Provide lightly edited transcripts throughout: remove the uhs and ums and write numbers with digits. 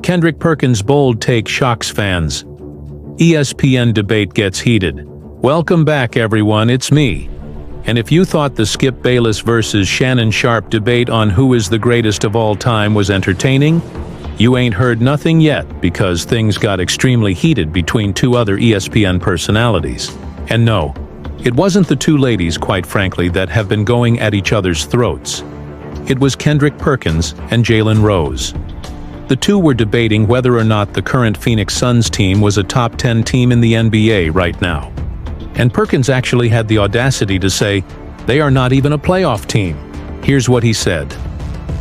Kendrick Perkins' bold take shocks fans. ESPN debate gets heated. Welcome back, everyone, it's me. And if you thought the Skip Bayless versus Shannon Sharpe debate on who is the greatest of all time was entertaining, you ain't heard nothing yet, because things got extremely heated between two other ESPN personalities. And no, it wasn't the two ladies, quite frankly, that have been going at each other's throats. It was Kendrick Perkins and Jalen Rose. The two were debating whether or not the current Phoenix Suns team was a top 10 team in the NBA right now. And Perkins actually had the audacity to say, they are not even a playoff team. Here's what he said.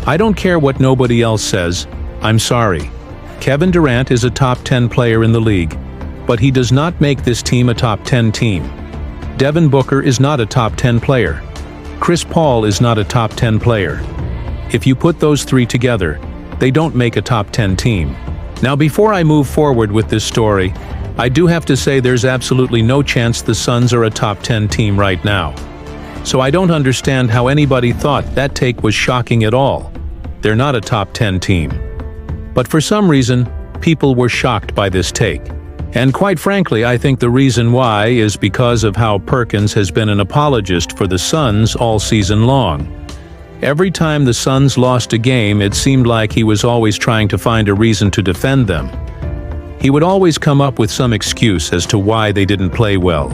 I don't care what nobody else says, I'm sorry. Kevin Durant is a top 10 player in the league, but he does not make this team a top 10 team. Devin Booker is not a top 10 player. Chris Paul is not a top 10 player. If you put those three together, they don't make a top 10 team. Now, before I move forward with this story, I do have to say there's absolutely no chance the Suns are a top 10 team right now. So I don't understand how anybody thought that take was shocking at all. They're not a top 10 team. But for some reason, people were shocked by this take. And quite frankly, I think the reason why is because of how Perkins has been an apologist for the Suns all season long. Every time the Suns lost a game, it seemed like he was always trying to find a reason to defend them. He would always come up with some excuse as to why they didn't play well.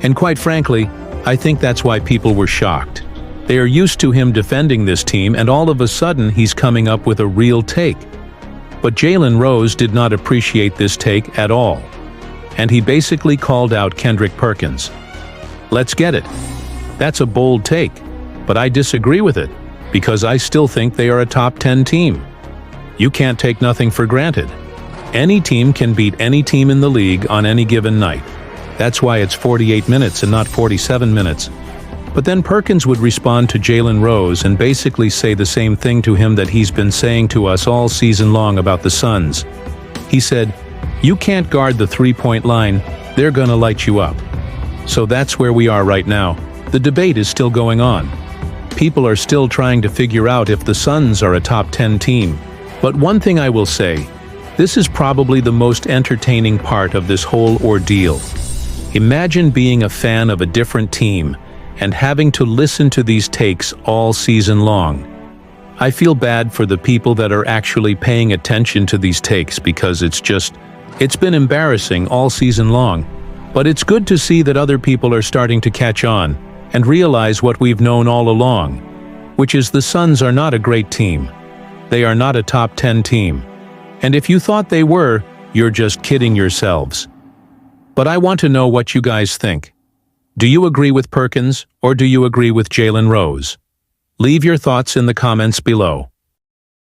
And quite frankly, I think that's why people were shocked. They are used to him defending this team, and all of a sudden he's coming up with a real take. But Jalen Rose did not appreciate this take at all. And he basically called out Kendrick Perkins. Let's get it. That's a bold take. But I disagree with it, because I still think they are a top 10 team. You can't take nothing for granted. Any team can beat any team in the league on any given night. That's why it's 48 minutes and not 47 minutes. But then Perkins would respond to Jalen Rose and basically say the same thing to him that he's been saying to us all season long about the Suns. He said, you can't guard the three-point line, they're gonna light you up. So that's where we are right now. The debate is still going on. People are still trying to figure out if the Suns are a top 10 team. But one thing I will say, this is probably the most entertaining part of this whole ordeal. Imagine being a fan of a different team and having to listen to these takes all season long. I feel bad for the people that are actually paying attention to these takes, because it's been embarrassing all season long. But it's good to see that other people are starting to catch on and realize what we've known all along, which is the Suns are not a great team. They are not a top 10 team. And if you thought they were, you're just kidding yourselves. But I want to know what you guys think. Do you agree with Perkins, or do you agree with Jalen Rose? Leave your thoughts in the comments below.